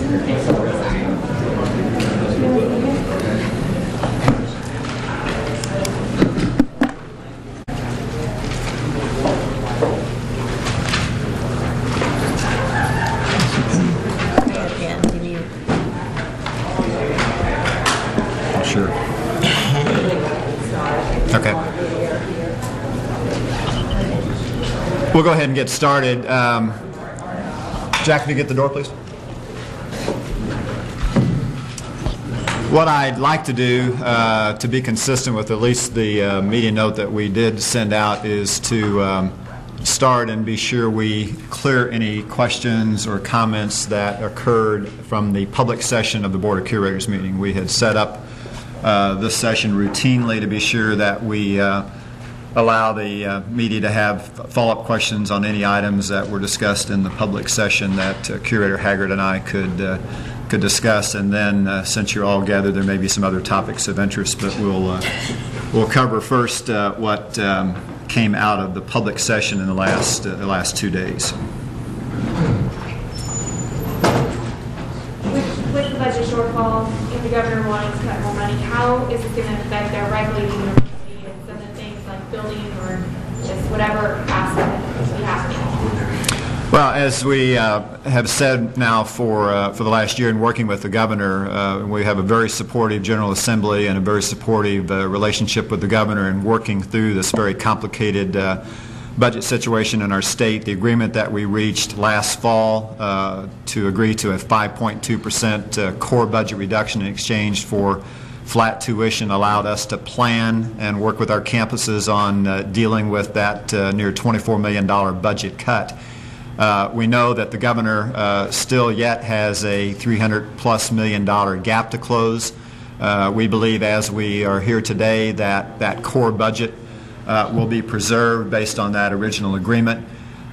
Sure. Okay. We'll go ahead and get started. Jack, can you get the door, please? What I'd like to do, to be consistent with at least the meeting note that we did send out, is to start and be sure we clear any questions or comments that occurred from the public session of the Board of Curators meeting. We had set up this session routinely to be sure that we allow the media to have follow-up questions on any items that were discussed in the public session that Curator Haggard and I could discuss. And then, since you're all gathered, there may be some other topics of interest, but we'll cover first what came out of the public session in the last 2 days. With the budget shortfall, if the governor wanting to cut more money, how is this going to affect our regulating university and some of the things like building or just whatever aspect we have to? Well, as we have said now for the last year in working with the governor, we have a very supportive General Assembly and a very supportive relationship with the governor in working through this very complicated budget situation in our state. The agreement that we reached last fall to agree to a 5.2% core budget reduction in exchange for flat tuition allowed us to plan and work with our campuses on dealing with that near $24 million budget cut. We know that the governor still yet has a $300+ million gap to close. We believe, as we are here today, that core budget will be preserved based on that original agreement.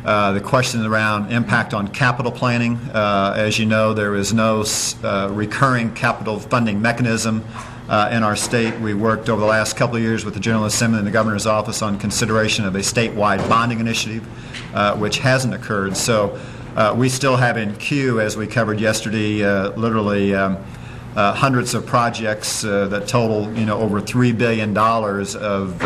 The question around impact on capital planning, as you know, there is no recurring capital funding mechanism in our state. We worked over the last couple of years with the General Assembly and the Governor's Office on consideration of a statewide bonding initiative, which hasn't occurred. So we still have in queue, as we covered yesterday, literally hundreds of projects that total, over $3 billion of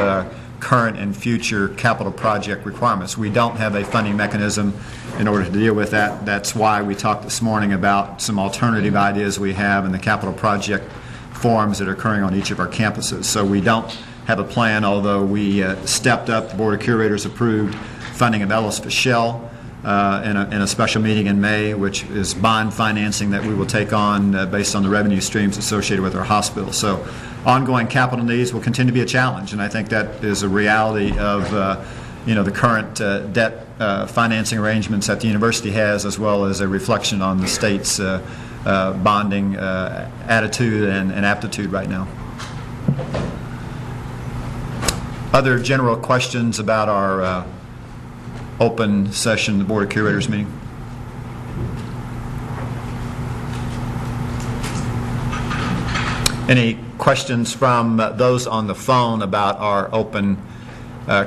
current and future capital project requirements. We don't have a funding mechanism in order to deal with that. That's why we talked this morning about some alternative ideas we have in the capital project forums that are occurring on each of our campuses. So we don't have a plan, although we stepped up. The Board of Curators approved funding of Ellis Fischel in a special meeting in May, which is bond financing that we will take on based on the revenue streams associated with our hospital. So ongoing capital needs will continue to be a challenge, and I think that is a reality of the current debt financing arrangements that the university has, as well as a reflection on the state's bonding attitude and aptitude right now. Other general questions about our open session, the Board of Curators meeting? Any questions from those on the phone about our open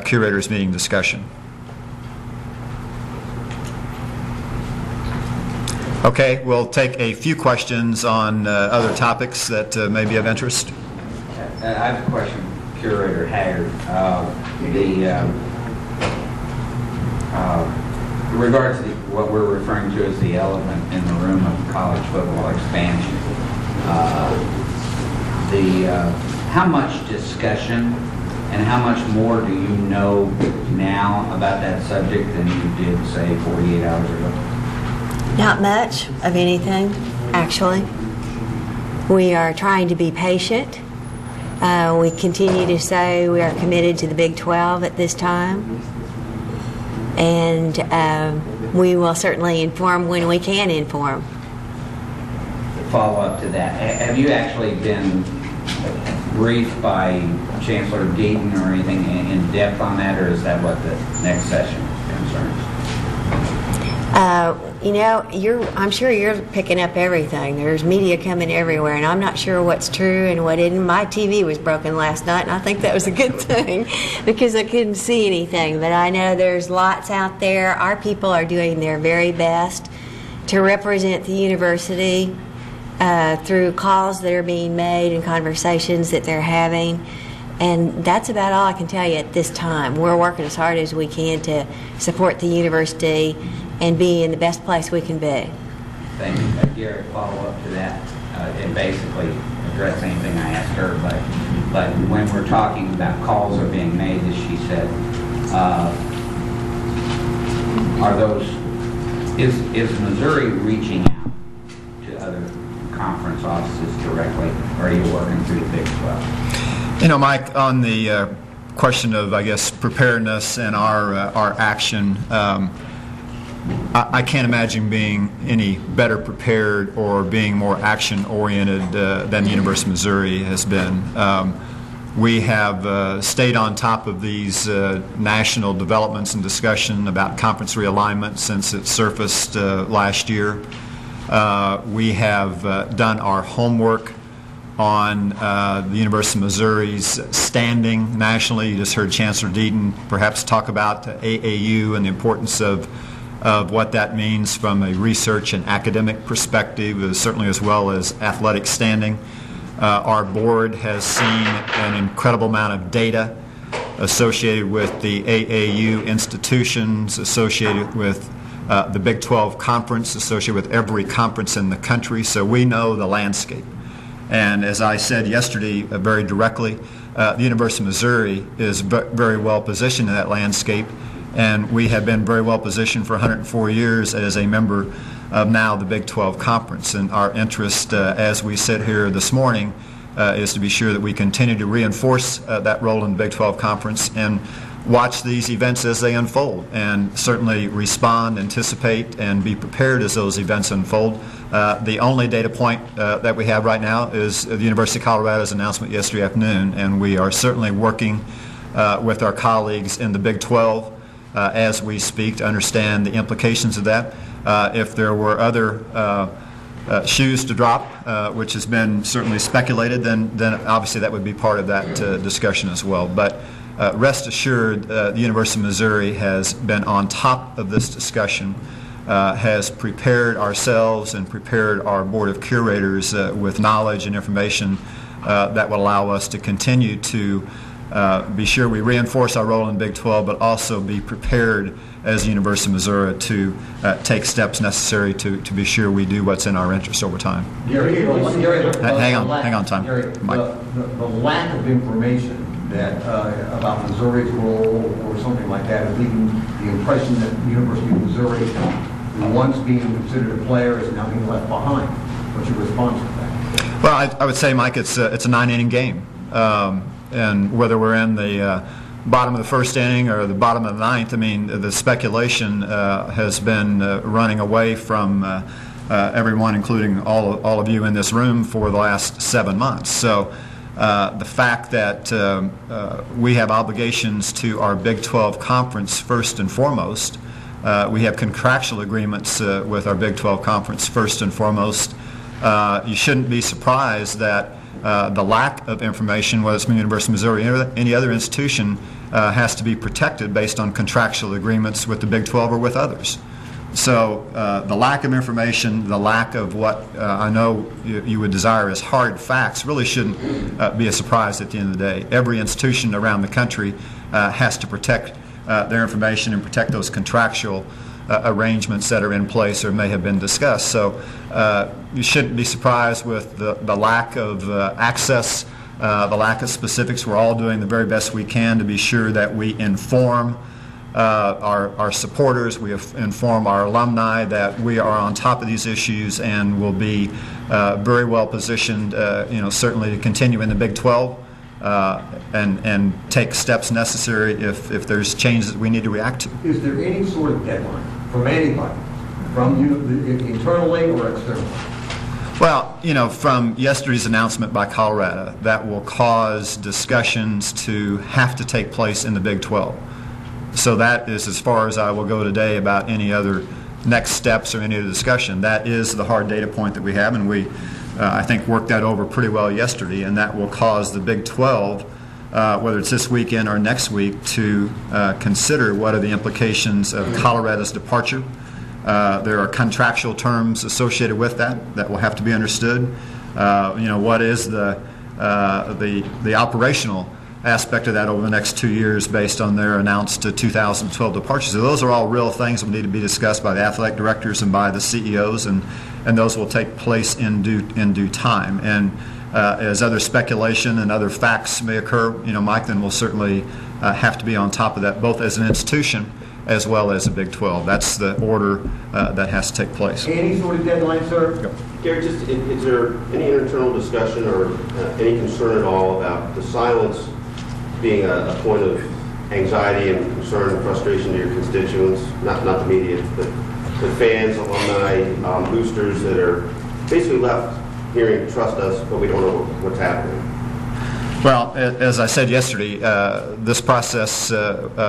Curators meeting discussion? Okay, we'll take a few questions on other topics that may be of interest. I have a question, Curator Haggard. In regards to what we're referring to as the elephant in the room of college football expansion, how much discussion and how much more do you know now about that subject than you did, say, 48 hours ago? Not much of anything, actually. We are trying to be patient. We continue to say we are committed to the Big 12 at this time. And we will certainly inform when we can inform. Follow up to that. Have you actually been briefed by Chancellor Deaton or anything in depth on that, or is that what the next session concerns? I'm sure you're picking up everything. There's media coming everywhere, and I'm not sure what's true and what isn't. My TV was broken last night, and I think that was a good thing because I couldn't see anything. But I know there's lots out there. Our people are doing their very best to represent the university through calls that are being made and conversations that they're having. And that's about all I can tell you at this time. We're working as hard as we can to support the university and be in the best place we can be. Thank you. Garrett, follow up to that and basically address anything I asked her. But when we're talking about calls are being made, as she said, is Missouri reaching out to other conference offices directly, or are you working through the Big 12? You know, Mike, on the question of, I guess, preparedness and our action, I can't imagine being any better prepared or being more action-oriented than the University of Missouri has been. We have stayed on top of these national developments and discussion about conference realignment since it surfaced last year. We have done our homework on the University of Missouri's standing nationally. You just heard Chancellor Deaton perhaps talk about AAU and the importance of what that means from a research and academic perspective, certainly as well as athletic standing. Our board has seen an incredible amount of data associated with the AAU institutions, associated with the Big 12 conference, associated with every conference in the country, so we know the landscape. And as I said yesterday very directly, the University of Missouri is very well positioned in that landscape, and we have been very well positioned for 104 years as a member of now the Big 12 Conference. And our interest as we sit here this morning is to be sure that we continue to reinforce that role in the Big 12 Conference and watch these events as they unfold, and certainly respond, anticipate, and be prepared as those events unfold. The only data point that we have right now is the University of Colorado's announcement yesterday afternoon, and we are certainly working with our colleagues in the Big 12 as we speak to understand the implications of that. If there were other shoes to drop, which has been certainly speculated, then obviously that would be part of that discussion as well. But rest assured, the University of Missouri has been on top of this discussion, has prepared ourselves and prepared our Board of Curators with knowledge and information that will allow us to continue to be sure we reinforce our role in Big 12, but also be prepared as the University of Missouri to take steps necessary to be sure we do what's in our interest over time. Gary, hang on, time. Gary, Mike. The lack of information that about Missouri's role or something like that is leaving the impression that the University of Missouri, once being considered a player, is now being left behind. What's your response to that? Well, I would say, Mike, it's a 9-inning game. And whether we're in the bottom of the first inning or the bottom of the ninth, I mean, the speculation has been running away from everyone, including all of you in this room, for the last 7 months. So the fact that we have obligations to our Big 12 conference first and foremost, we have contractual agreements with our Big 12 conference first and foremost. You shouldn't be surprised that the lack of information, whether it's from the University of Missouri or any other institution, has to be protected based on contractual agreements with the Big 12 or with others. So the lack of information, the lack of what I know you would desire as hard facts really shouldn't be a surprise at the end of the day. Every institution around the country has to protect their information and protect those contractual arrangements that are in place or may have been discussed. So you shouldn't be surprised with the lack of access, the lack of specifics. We're all doing the very best we can to be sure that we inform our supporters, we inform our alumni that we are on top of these issues and will be very well positioned, certainly to continue in the Big 12 and take steps necessary if there's changes that we need to react to. Is there any sort of deadline from anybody, from you internally or externally? Well, from yesterday's announcement by Colorado, that will cause discussions to have to take place in the Big 12. So that is as far as I will go today about any other next steps or any other discussion. That is the hard data point that we have, and we, I think, worked that over pretty well yesterday, and that will cause the Big 12, whether it's this weekend or next week, to consider what are the implications of Colorado's departure There are contractual terms associated with that will have to be understood. What is the operational aspect of that over the next 2 years based on their announced 2012 departures. So those are all real things that need to be discussed by the athletic directors and by the CEOs, and those will take place in due time. And as other speculation and other facts may occur, Mike, then we'll certainly have to be on top of that, both as an institution as well as a Big 12. That's the order that has to take place. Any sort of deadline, sir? Go. Gary, is there any internal discussion or any concern at all about the silence being a point of anxiety and concern and frustration to your constituents, not the media, but the fans, alumni, boosters that are basically left hearing, trust us, but we don't know what's happening? Well, as I said yesterday, this process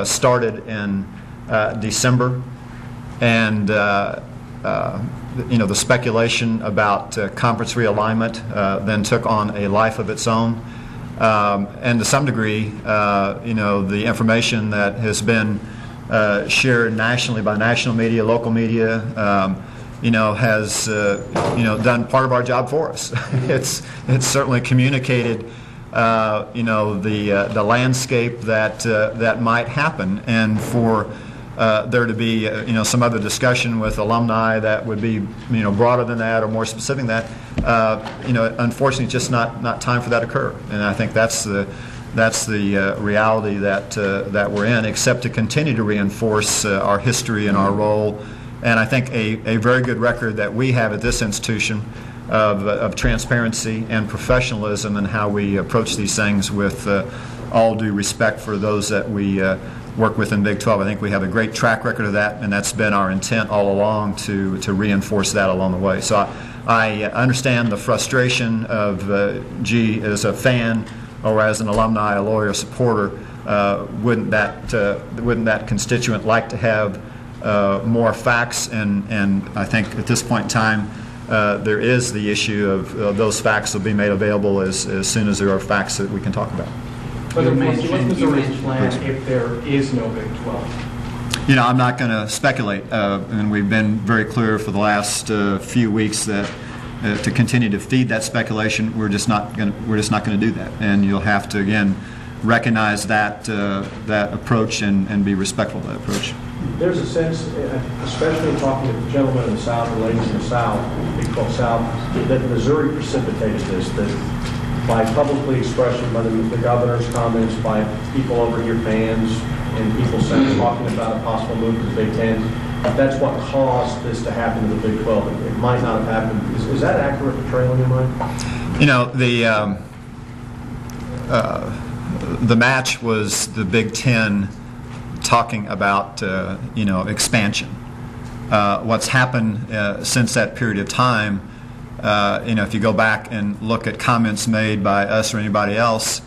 started in December, and the speculation about conference realignment then took on a life of its own. And to some degree, the information that has been shared nationally by national media, local media, has done part of our job for us. It's certainly communicated, the landscape that might happen, and for there to be some other discussion with alumni that would be broader than that or more specific than that. Unfortunately, just not time for that to occur, and I think that's the reality that we're in. Except to continue to reinforce our history and our role, and I think a very good record that we have at this institution of transparency and professionalism and how we approach these things with all due respect for those that we work with in Big 12. I think we have a great track record of that, and that's been our intent all along to reinforce that along the way. So I understand the frustration of, as a fan or as an alumni, a lawyer, supporter, wouldn't that constituent like to have more facts? And I think at this point in time, there is the issue of those facts will be made available as soon as there are facts that we can talk about. What's Missouri's plan if there is no Big 12? I'm not going to speculate, and we've been very clear for the last few weeks that to continue to feed that speculation, we're just not going to do that. And you'll have to again recognize that approach and be respectful of that approach. There's a sense, especially talking to the gentlemen in the South, the ladies in the South, Big 12 South, that Missouri precipitated this. That by publicly expression, by the governor's comments, by people over here, fans, and people talking about a possible move to the Big Ten, that's what caused this to happen to the Big 12. It might not have happened. Is that an accurate portrayal in your mind? The match was the Big Ten talking about expansion. What's happened since that period of time, if you go back and look at comments made by us or anybody else,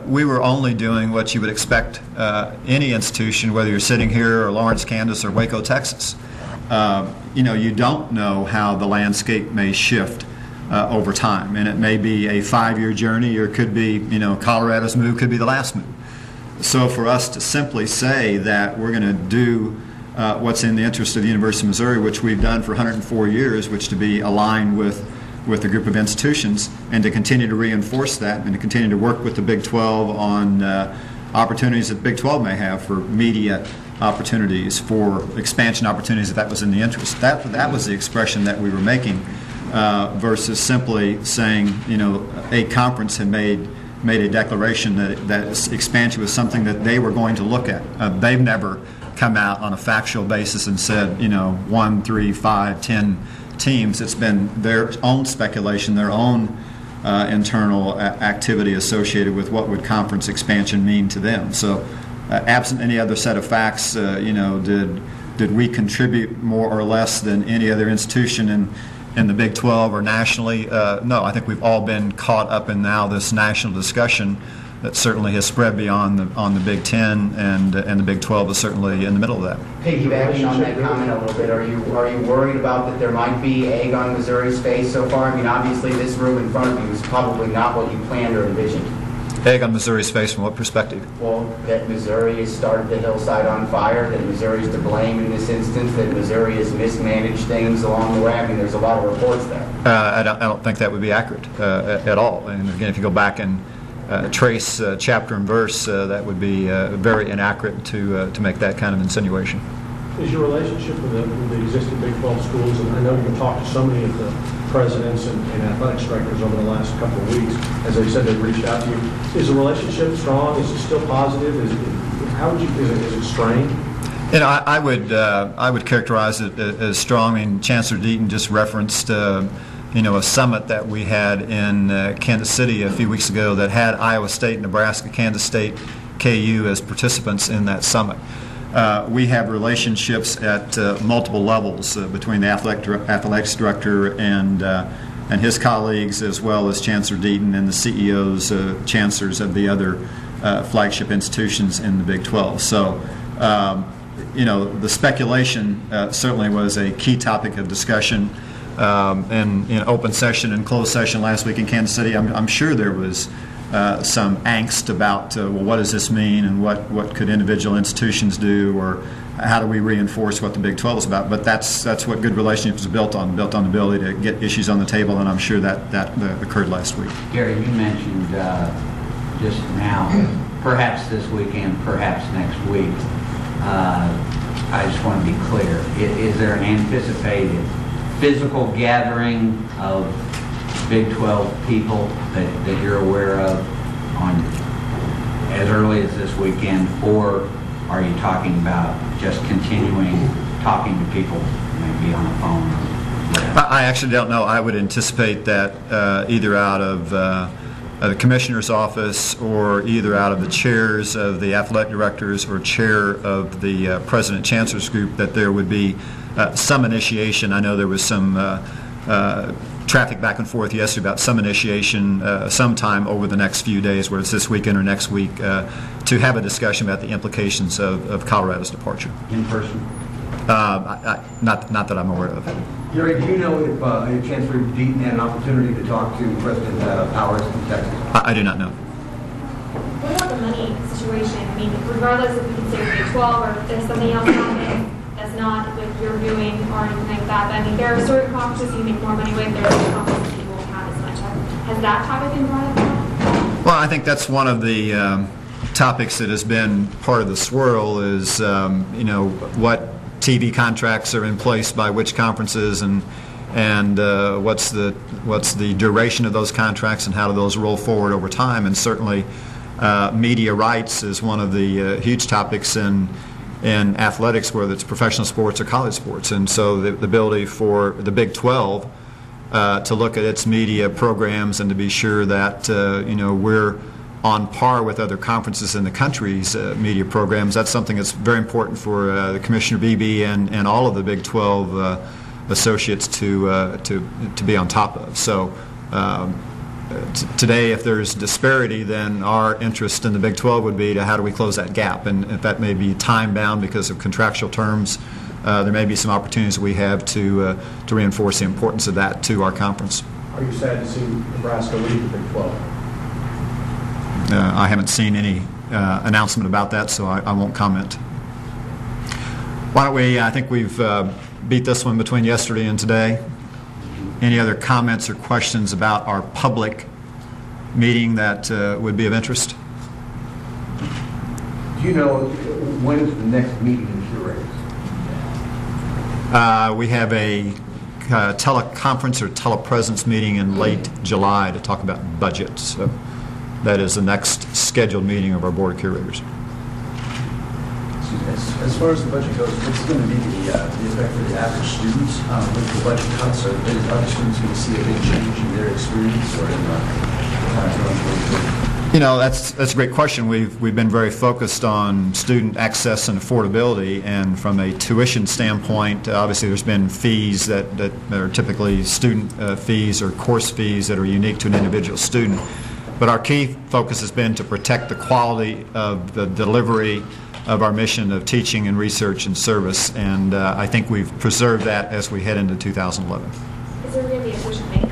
we were only doing what you would expect any institution, whether you're sitting here or Lawrence, Kansas, or Waco, Texas. You don't know how the landscape may shift over time, and it may be a 5-year journey, or it could be, Colorado's move could be the last move. So for us to simply say that we're going to do what's in the interest of the University of Missouri, which we've done for 104 years, which to be aligned with a group of institutions, and to continue to reinforce that and to continue to work with the Big 12 on opportunities that Big 12 may have for media opportunities, for expansion opportunities, if that was in the interest. That was the expression that we were making versus simply saying, a conference had made a declaration that expansion was something that they were going to look at. They've never come out on a factual basis and said, 1, 3, 5, 10 teams. It's been their own speculation, their own internal activity associated with what would conference expansion mean to them. So absent any other set of facts, did we contribute more or less than any other institution in the Big 12 or nationally? No, I think we've all been caught up in now this national discussion that certainly has spread beyond the Big 10, and the Big 12 is certainly in the middle of that. Piggybacking on that comment a little bit, are you worried about that there might be egg on Missouri's face so far? I mean, obviously this room in front of you is probably not what you planned or envisioned. Egg on Missouri's face from what perspective? Well, that Missouri has started the hillside on fire, that Missouri is to blame in this instance, that Missouri has mismanaged things along the way. I mean, there's a lot of reports there. I don't think that would be accurate at all. And again, if you go back and trace chapter and verse, that would be very inaccurate to make that kind of insinuation. Is your relationship with the existing Big 12 schools, and I know you've talked to so many of the presidents and athletics directors over the last couple of weeks, as they said they've reached out to you. Is the relationship strong? Is it still positive? Is it strained? You know, I would characterize it as strong. I mean, Chancellor Deaton just referenced a summit that we had in Kansas City a few weeks ago that had Iowa State, Nebraska, Kansas State, KU as participants in that summit. We have relationships at multiple levels between the athletics director and his colleagues, as well as Chancellor Deaton and the CEOs, chancellors of the other flagship institutions in the Big 12. So, the speculation certainly was a key topic of discussion. And in open session and closed session last week in Kansas City, I'm sure there was some angst about, what does this mean, and what could individual institutions do, or how do we reinforce what the Big 12 is about. But that's what good relationships are built on the ability to get issues on the table, and I'm sure that occurred last week. Gary, you mentioned just now, perhaps this weekend, perhaps next week. I just want to be clear. Is there an anticipated physical gathering of Big 12 people that you're aware of on as early as this weekend, or are you talking about just continuing talking to people, maybe on the phone? I actually don't know. I would anticipate that either out of the commissioner's office, or either out of the chairs of the athletic directors or chair of the president chancellor's group, that there would be some initiation. I know there was some traffic back and forth yesterday about some initiation sometime over the next few days, whether it's this weekend or next week, to have a discussion about the implications of Colorado's departure. In person? Not that I'm aware of. Gary, do you know if Chancellor Deaton had an opportunity to talk to President Powers in Texas? I do not know. What about the money situation? I mean, regardless if we consider Big 12 or if something else happens that's not what you're doing or anything like that, I mean, there are certain conferences you make more money with, there are certain conferences you won't have as much of. Has that topic been brought up? Well, I think that's one of the topics that has been part of the swirl is, what TV contracts are in place by which conferences, and what's the duration of those contracts, and how do those roll forward over time. And certainly media rights is one of the huge topics in athletics, whether it's professional sports or college sports. And so the ability for the Big 12 to look at its media programs and to be sure that we're on par with other conferences in the country's media programs, that's something that's very important for the Commissioner Beebe and all of the Big 12 associates to be on top of. So today, if there's disparity, then our interest in the Big 12 would be to how do we close that gap, and if that may be time-bound because of contractual terms, there may be some opportunities that we have to reinforce the importance of that to our conference. Are you sad to see Nebraska leave the Big 12? I haven't seen any announcement about that, so I won't comment. Why don't we, I think we've beat this one between yesterday and today. Any other comments or questions about our public meeting that would be of interest? Do you know when is the next meeting in Curacao? We have a teleconference or telepresence meeting in late July to talk about budget. So that is the next scheduled meeting of our Board of Curators. As far as the budget goes, what's going to be the effect for the average students with the budget cuts? Are the students going to see a big change in their experience or in the that's a great question. We've been very focused on student access and affordability, and from a tuition standpoint, obviously there's been fees that are typically student fees or course fees that are unique to an individual student. But our key focus has been to protect the quality of the delivery of our mission of teaching and research and service, and I think we've preserved that as we head into 2011. Is there going to be a tuition rate?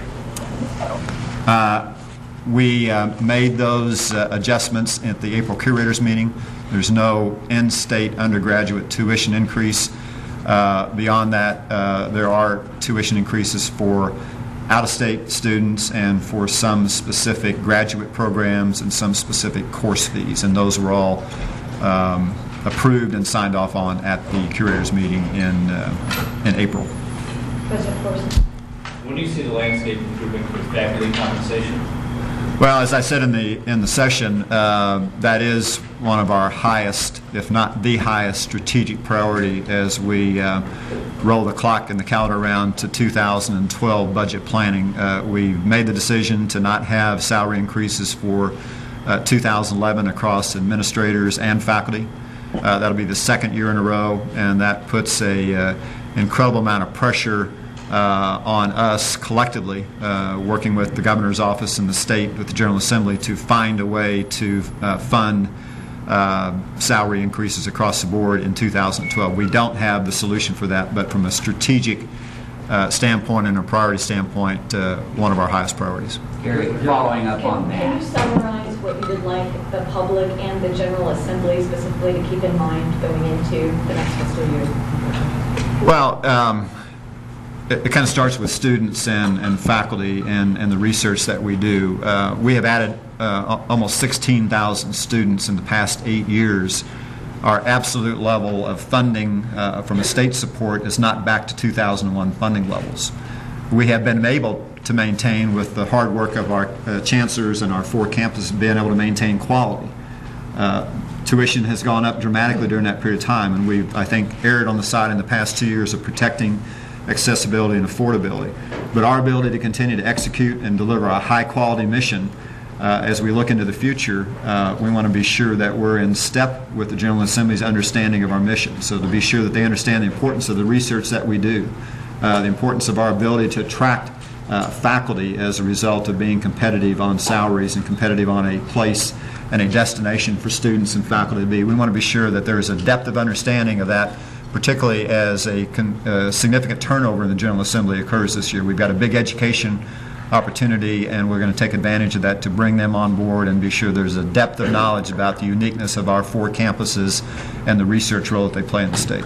We made those adjustments at the April curators meeting. There's no in-state undergraduate tuition increase. Beyond that, there are tuition increases for out-of-state students and for some specific graduate programs and some specific course fees, and those were all approved and signed off on at the curators meeting in April. Budget portion. When do you see the landscape improving with faculty compensation? Well, as I said in the session, that is one of our highest, if not the highest, strategic priority as we roll the clock and the calendar around to 2012 budget planning. We've made the decision to not have salary increases for 2011 across administrators and faculty. That'll be the second year in a row, and that puts a incredible amount of pressure on us collectively, working with the governor's office and the state with the General Assembly to find a way to fund salary increases across the board in 2012. We don't have the solution for that, but from a strategic standpoint and a priority standpoint, one of our highest priorities. Gary, following up on Can you that. summarize what you would like the public and the General Assembly specifically to keep in mind going into the next fiscal year? Well, it kind of starts with students and faculty and the research that we do. We have added almost 16,000 students in the past 8 years. Our absolute level of funding from a state support is not back to 2001 funding levels. We have been able to maintain, with the hard work of our chancellors and our 4 campuses, being able to maintain quality. Tuition has gone up dramatically during that period of time, and we've, I think, erred on the side in the past 2 years of protecting accessibility and affordability. But our ability to continue to execute and deliver a high-quality mission as we look into the future, we want to be sure that we're in step with the General Assembly's understanding of our mission. So to be sure that they understand the importance of the research that we do, the importance of our ability to attract faculty as a result of being competitive on salaries and competitive on a place and a destination for students and faculty to be. We want to be sure that there is a depth of understanding of that, particularly as a significant turnover in the General Assembly occurs this year. We've got a big education opportunity, and we're going to take advantage of that to bring them on board and be sure there's a depth of knowledge about the uniqueness of our 4 campuses and the research role that they play in the state.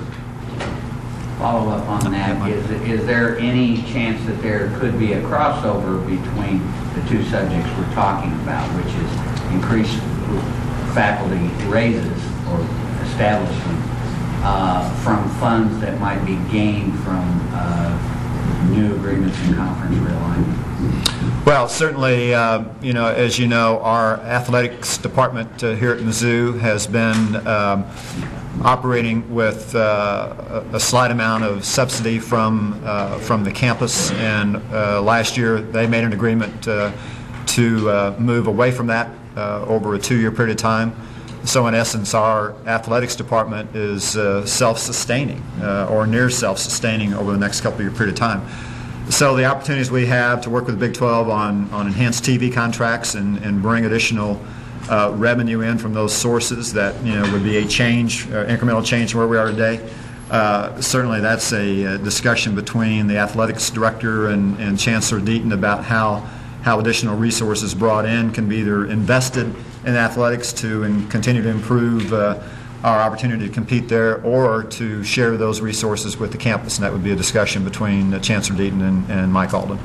Follow up on that. Is there any chance that there could be a crossover between the 2 subjects we're talking about, which is increased faculty raises or establishment from funds that might be gained from new agreements and conference realignment? Well, certainly, as you know, our athletics department here at Mizzou has been operating with a slight amount of subsidy from the campus, and last year they made an agreement to move away from that over a 2-year period of time. So in essence, our athletics department is self-sustaining or near self-sustaining over the next couple-year period of time. So the opportunities we have to work with the Big 12 on enhanced TV contracts and bring additional revenue in from those sources that would be a change, incremental change from where we are today. Certainly that's a discussion between the athletics director and Chancellor Deaton about how additional resources brought in can be either invested in athletics to continue to improve our opportunity to compete there, or to share those resources with the campus, and that would be a discussion between Chancellor Deaton and Mike Alden.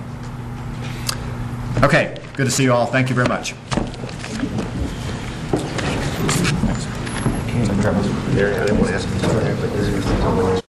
Okay, good to see you all. Thank you very much. I didn't want to ask